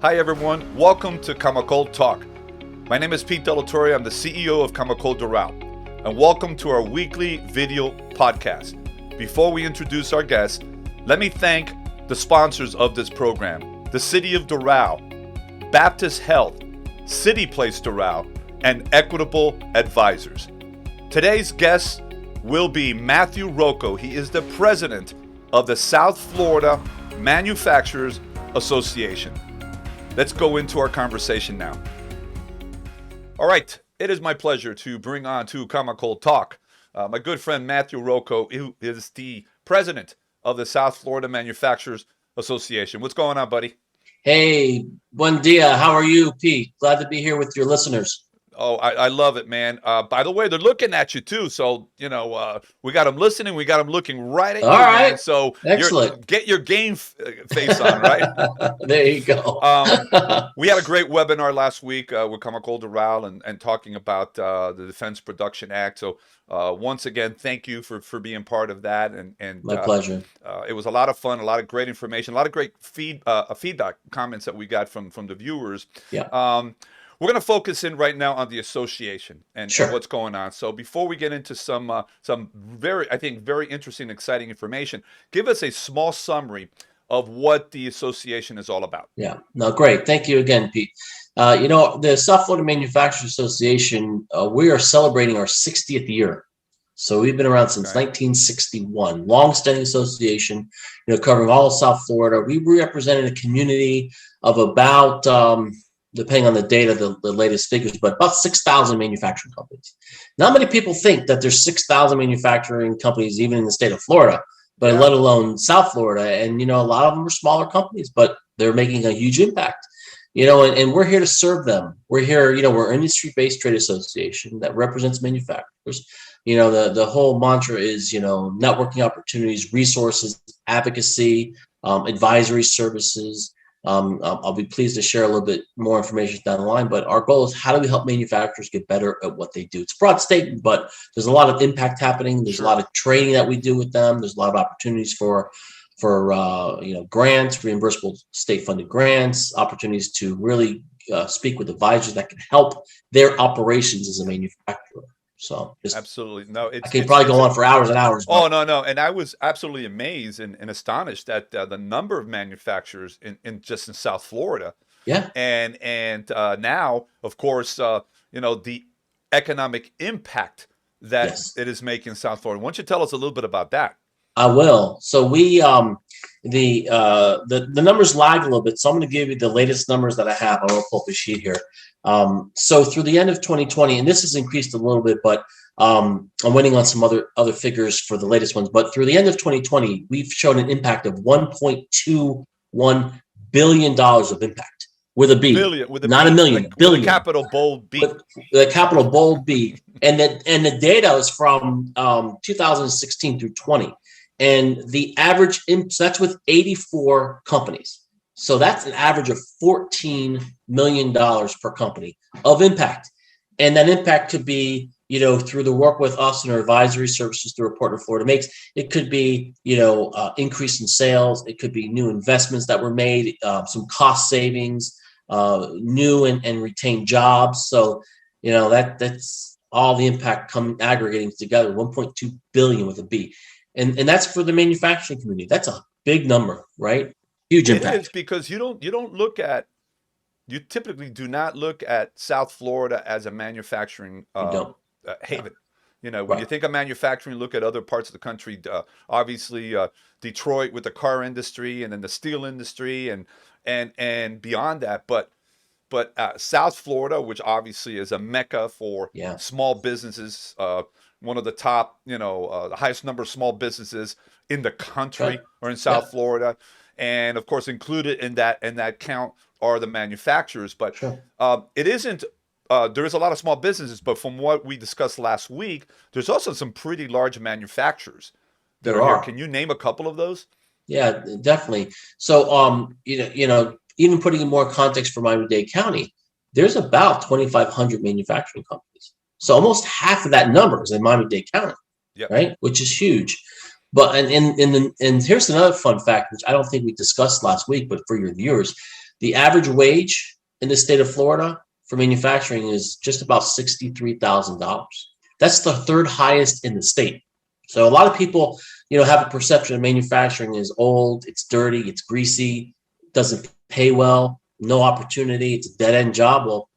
Hi everyone, welcome to Camacol Talk. My name is Pete Delatorre, I'm the CEO of Camacol Doral, and welcome to our weekly video podcast. Before we introduce our guests, let me thank the sponsors of this program, the City of Doral, Baptist Health, City Place Doral, and Equitable Advisors. Today's guest will be Mathew Rocco. He is the president of the South Florida Manufacturers Association. Let's go into our conversation now. All right, it is my pleasure to bring on to Camacol Talk my good friend Mathew Rocco, who is the president of the South Florida Manufacturers Association. What's going on, buddy? Hey, buen dia. How are you, Pete? Glad to be here with your listeners. Oh, I love it, man. By the way, they're looking at you too. So, we got them listening. We got them looking right at you, right. Man. So excellent. Get your game face on, right? There you go. We had a great webinar last week with Camacol Doral and talking about the Defense Production Act. So once again, thank you for being part of that. And my pleasure. It was a lot of fun, a lot of great information, a lot of great feedback comments that we got from the viewers. Yeah. We're going to focus in right now on the association and what's going on. So before we get into some very interesting, exciting information, give us a small summary of what the association is all about. Yeah, no, great. Thank you again, Pete. The South Florida Manufacturers Association, we are celebrating our 60th year. So we've been around since 1961, long-standing association, covering all of South Florida. We represented a community of about, depending on the data, the latest figures, but about 6,000 manufacturing companies. Not many people think that there's 6,000 manufacturing companies even in the state of Florida, but let alone South Florida. And, a lot of them are smaller companies, but they're making a huge impact, and we're here to serve them. We're here, we're an industry-based trade association that represents manufacturers. The whole mantra is, networking opportunities, resources, advocacy, advisory services. I'll be pleased to share a little bit more information down the line, but our goal is how do we help manufacturers get better at what they do? It's a broad statement, but there's a lot of impact happening. There's a lot of training that we do with them. There's a lot of opportunities for grants, reimbursable state-funded grants, opportunities to really speak with advisors that can help their operations as a manufacturer. So absolutely. No, I can probably go on for hours and hours. Oh, no. And I was absolutely amazed and astonished at the number of manufacturers in South Florida. Yeah. And now, of course, the economic impact that it is making in South Florida. Why don't you tell us a little bit about that? I will. So we the numbers lag a little bit. So I'm going to give you the latest numbers that I have. I'm going to pull up the sheet here. So through the end of 2020, and this has increased a little bit, but I'm waiting on some other figures for the latest ones. But through the end of 2020, we've shown an impact of $1.21 billion of impact with a B, not a million, billion. With a capital bold B. The capital bold B, and the data is from 2016 through 20. And the average, so that's with 84 companies. So that's an average of $14 million per company of impact. And that impact could be, through the work with us and our advisory services through a Partner Florida Makes. It could be, increase in sales. It could be new investments that were made, some cost savings, new and retained jobs. So, that's all the impact aggregating together, 1.2 billion with a B. And that's for the manufacturing community. That's a big number, right? Huge impact. It is, because you typically do not look at South Florida as a manufacturing haven. When you think of manufacturing, look at other parts of the country. Obviously, Detroit with the car industry, and then the steel industry, and beyond that. But South Florida, which obviously is a mecca for small businesses, one of the top, the highest number of small businesses in the country are in South Florida. And of course, included in that count are the manufacturers. But it isn't, there is a lot of small businesses, but from what we discussed last week, there's also some pretty large manufacturers that are here. Can you name a couple of those? Yeah, definitely. So, even putting in more context for Miami-Dade County, there's about 2,500 manufacturing companies. So almost half of that number is in Miami-Dade County, right? Which is huge. But and here's another fun fact, which I don't think we discussed last week, but for your viewers, The average wage in the state of Florida for manufacturing is just about $63,000. That's the third highest in the state. So a lot of people, have a perception of manufacturing is old, it's dirty, it's greasy, doesn't pay well, no opportunity, it's a dead end job. Well,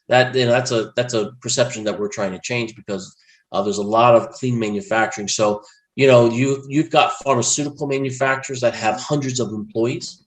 that's a perception that we're trying to change, because there's a lot of clean manufacturing. So you've got pharmaceutical manufacturers that have hundreds of employees.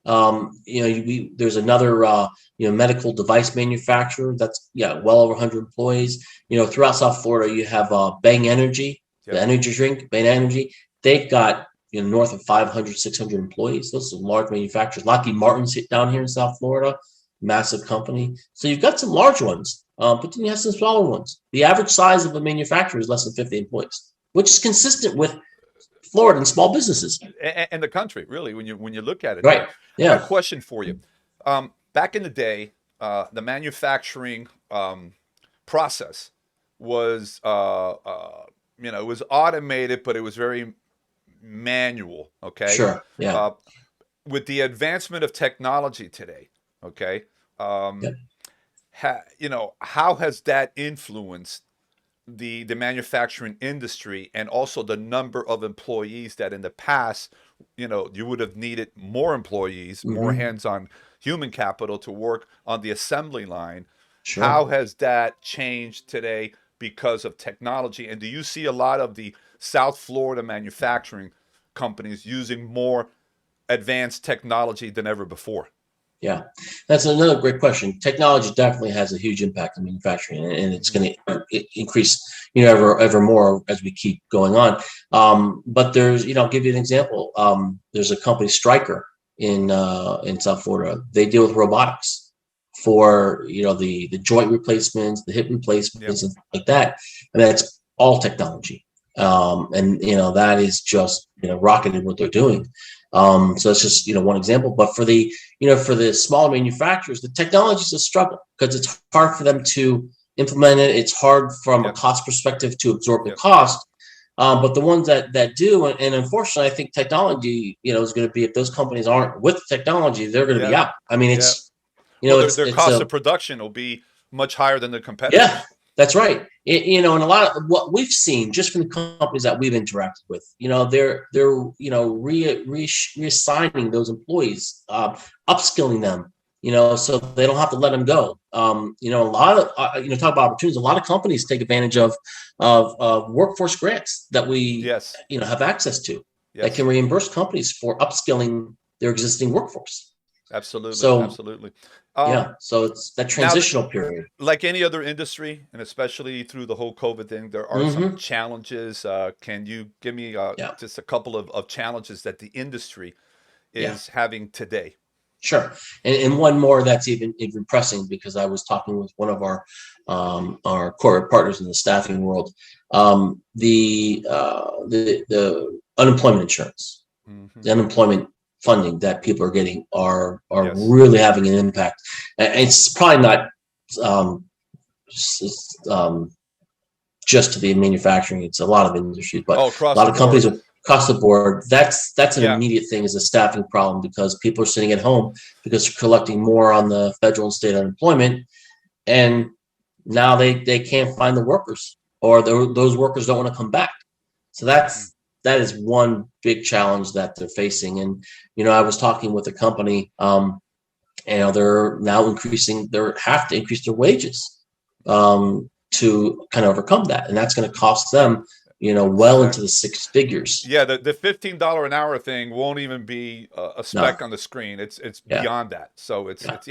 There's another medical device manufacturer that's well over 100 employees. Throughout South Florida, you have Bang Energy, the energy drink, Bang Energy. They've got north of 500, 600 employees. Those are large manufacturers. Lockheed Martin's down here in South Florida, massive company. So you've got some large ones, but then you have some smaller ones. The average size of a manufacturer is less than 50 employees, which is consistent with Florida and small businesses and the country, really, when you look at it. Right. Yeah. I have a question for you. Back in the day, the manufacturing process was, it was automated, but it was very manual. Okay. Sure. Yeah. With the advancement of technology today, okay, how has that influenced the manufacturing industry, and also the number of employees that in the past, you would have needed more employees, more hands-on human capital to work on the assembly line? Sure. How has that changed today because of technology? And do you see a lot of the South Florida manufacturing companies using more advanced technology than ever before? Yeah, that's another great question. Technology definitely has a huge impact on manufacturing, and it's going to increase, ever more as we keep going on. But there's, I'll give you an example. There's a company, Stryker, in South Florida. They deal with robotics for, the joint replacements, the hip replacements, and like that. And that's all technology. And that is just, rocketed what they're doing. So that's just, one example. But for the smaller manufacturers, the technology is a struggle, because it's hard for them to implement it. It's hard from a cost perspective to absorb the cost. But the ones that do, and unfortunately, I think technology, is going to be, if those companies aren't with technology, they're going to be out. I mean, it's, their cost of production will be much higher than their competitors. Yeah, that's right. And a lot of what we've seen just from the companies that we've interacted with, they're reassigning those employees, upskilling them, so they don't have to let them go. A lot of talk about opportunities. A lot of companies take advantage of workforce grants that we have access to that can reimburse companies for upskilling their existing workforce. Absolutely. So, absolutely. So it's that transitional period. Like any other industry, and especially through the whole COVID thing, there are some challenges. Can you give me just a couple of challenges that the industry is having today? Sure. And one more that's even pressing, because I was talking with one of our corporate partners in the staffing world. The unemployment insurance, the unemployment funding that people are getting are really having an impact. And it's probably not just to the manufacturing; it's a lot of industries, but a lot of companies across the board. That's an immediate thing, is a staffing problem, because people are sitting at home because they're collecting more on the federal and state unemployment, and now they can't find the workers, or those workers don't want to come back. So that is one big challenge that they're facing. And, I was talking with a company, they're now have to increase their wages to kind of overcome that. And that's going to cost them, well into the six figures. Yeah, the $15 an hour thing won't even be a speck on the screen. It's beyond that. So it's that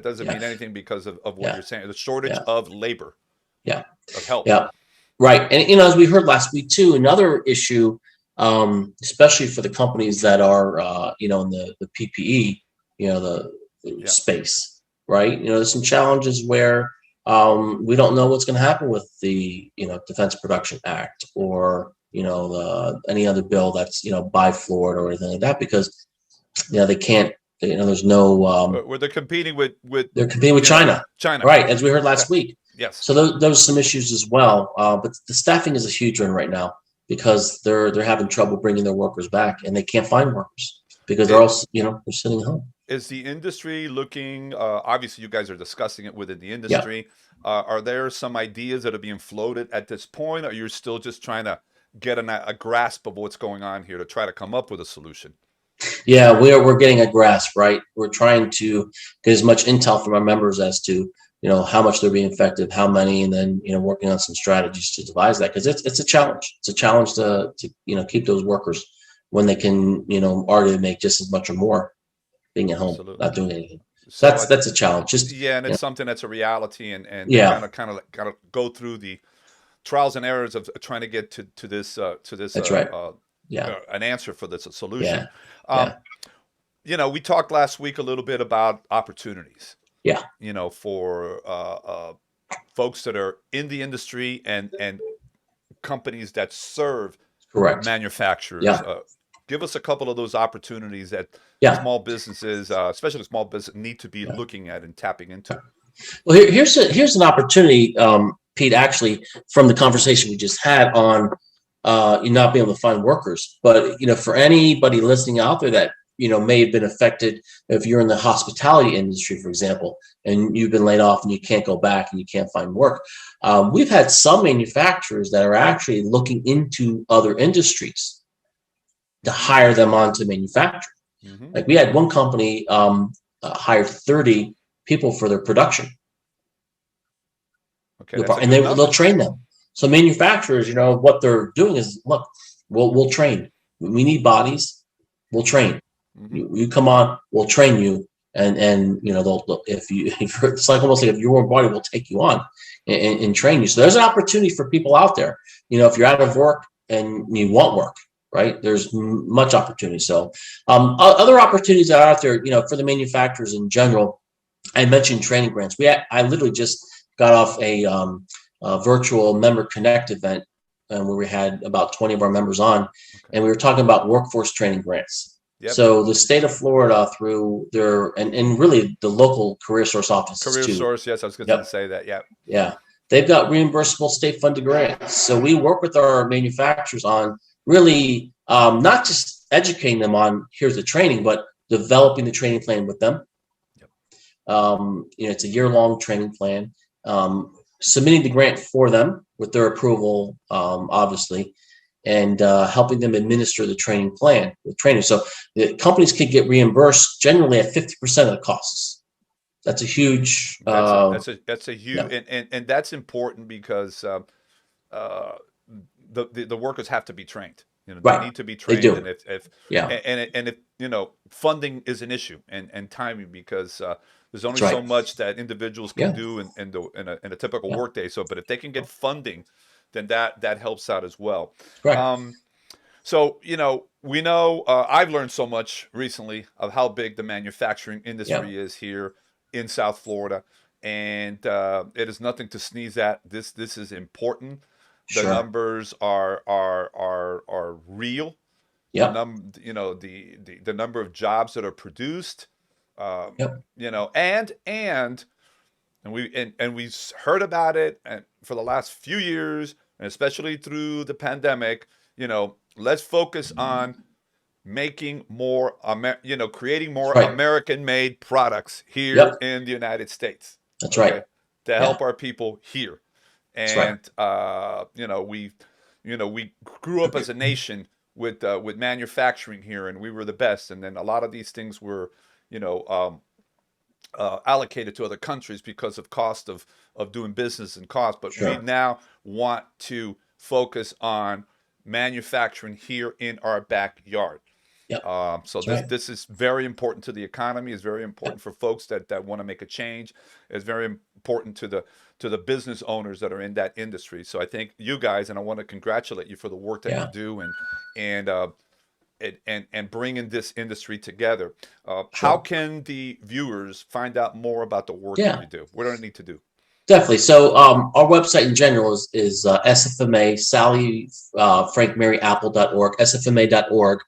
doesn't mean anything because of what you're saying. The shortage of labor. Of help. Yeah. Right. And, as we heard last week too, another issue, especially for the companies that are, in the PPE, the space, right? There's some challenges where we don't know what's going to happen with the, Defense Production Act, or, any other bill that's, by Florida or anything like that, because, they can't, there's no. Where they're competing with China. Right. As we heard last week. Yes. So those are some issues as well. But the staffing is a huge one right now, because they're having trouble bringing their workers back, and they can't find workers because they're all, they're sitting home. Is the industry looking, obviously you guys are discussing it within the Yeah. industry. Are there some ideas that are being floated at this point, or you're still just trying to get a grasp of what's going on here to try to come up with a solution? Yeah, we're getting a grasp, right? We're trying to get as much intel from our members as to, how much they're being effective, how many, and then, working on some strategies to devise that, because it's a challenge. It's a challenge to keep those workers when they can, arguably make just as much or more being at home, Absolutely. not doing anything. So So that's a challenge. Just yeah, and it's something that's a reality, and they yeah, gotta go through the trials and errors of trying to get to this that's right. Yeah, an answer for this yeah, solution. Um, yeah, we talked last week a little bit about opportunities, yeah. for folks that are in the industry and companies that serve Correct. manufacturers. Yeah, Give us a couple of those opportunities that yeah, small businesses, especially small business, need to be yeah. looking at and tapping into. Well, here's an opportunity, Pete. Actually, from the conversation we just had on you not being able to find workers, but for anybody listening out there that may have been affected, if you're in the hospitality industry, for example, and you've been laid off and you can't go back and you can't find work. We've had some manufacturers that are actually looking into other industries to hire them on to manufacture. Mm-hmm. Like we had one company hired 30 people for their production. Okay, that's a And good they'll number. train them. So manufacturers, what they're doing is, look, we'll train. We need bodies. We'll train. Mm-hmm. You come on, we'll train you, and they'll if it's like almost like if you want body, we'll take you on and train you. So there's an opportunity for people out there. If you're out of work and you want work, right? There's much opportunity. So other opportunities that are out there, for the manufacturers in general. I mentioned training grants. I literally just got off a virtual member connect event where we had about 20 of our members on, Okay. and we were talking about workforce training grants. Yep. So the state of Florida, through their and really the local career source offices Career too. source, yes, I was going to Yep. say that. Yeah. Yeah, they've got reimbursable state funded grants. So we work with our manufacturers on really not just educating them on here's the training, but developing the training plan with them. It's a year-long training plan. Submitting the grant for them with their approval, obviously, and helping them administer the training plan with training. So the companies can get reimbursed generally at 50% of the costs. That's a huge. That's a huge, Yeah. and that's important because the workers have to be trained. They Right. need to be They trained, do. and if Yeah. and if funding is an issue and timing, because there's only That's so right. much that individuals can Yeah. do in a typical Yeah. workday. So, but if they can get funding, then that helps out as well. Right. So we know I've learned so much recently of how big the manufacturing industry Yeah. is here in South Florida, and it is nothing to sneeze at. This is important. The Sure. numbers are real. Yeah. The number of jobs that are produced. Yep. And we've heard about it and for the last few years, and especially through the pandemic. Let's focus on making more, creating more That's right. American-made products here Yep. in the United States. That's right. To help our people here. That's right. And we grew up as a nation with manufacturing here, and we were the best. And then a lot of these things were, allocated to other countries because of cost of doing business and cost. But Sure. we now want to focus on manufacturing here in our backyard. Yep. So That's right. this is very important to the economy. It's very important for folks that want to make a change. It's very important to the business owners that are in that industry. So I think you guys, and I want to congratulate you for the work that Yeah. you do and bringing this industry together. How Sure. can the viewers find out more about the work Yeah. that you do? What do they need to do? Definitely. So our website in general is SFMA, Sally Frank Mary Apple.org, SFMA.org.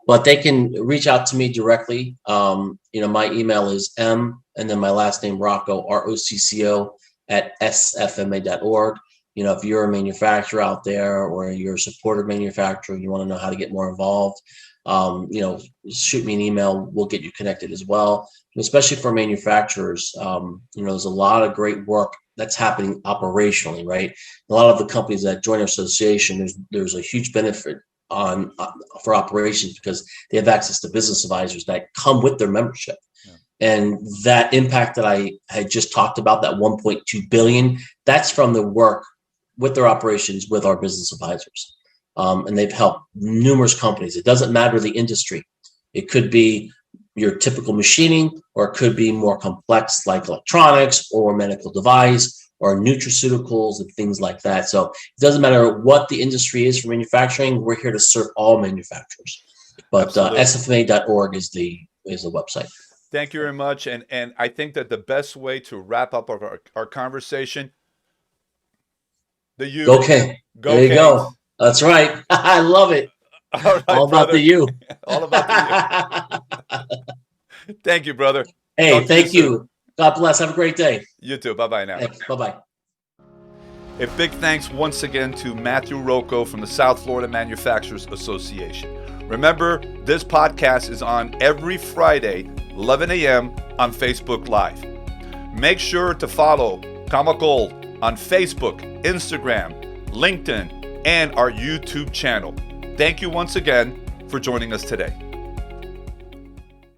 But they can reach out to me directly. My email is M and then my last name Rocco, ROCCO at SFMA.org. If you're a manufacturer out there or you're a supporter manufacturer, you want to know how to get more involved, shoot me an email. We'll get you connected as well. Especially for manufacturers, there's a lot of great work that's happening operationally, right? A lot of the companies that join our association, there's a huge benefit for operations because they have access to business advisors that come with their membership. Yeah. And that impact that I had just talked about, that 1.2 billion, that's from the work with their operations with our business advisors. And they've helped numerous companies. It doesn't matter the industry. It could be your typical machining, or it could be more complex like electronics or medical device or nutraceuticals and things like that. So it doesn't matter what the industry is for manufacturing. We're here to serve all manufacturers. But sfma.org is the website. Thank you very much. And I think that the best way to wrap up our conversation, Go there you go. That's right. I love it. All right, all about the you. All about the you. Thank you, brother. Hey, thank you. God bless. Have a great day. You too. Bye-bye now. Thanks. Bye-bye. A big thanks once again to Mathew Rocco from the South Florida Manufacturers Association. Remember, this podcast is on every Friday, 11 a.m. on Facebook Live. Make sure to follow Camacol on Facebook, Instagram, LinkedIn, and our YouTube channel. Thank you once again for joining us today.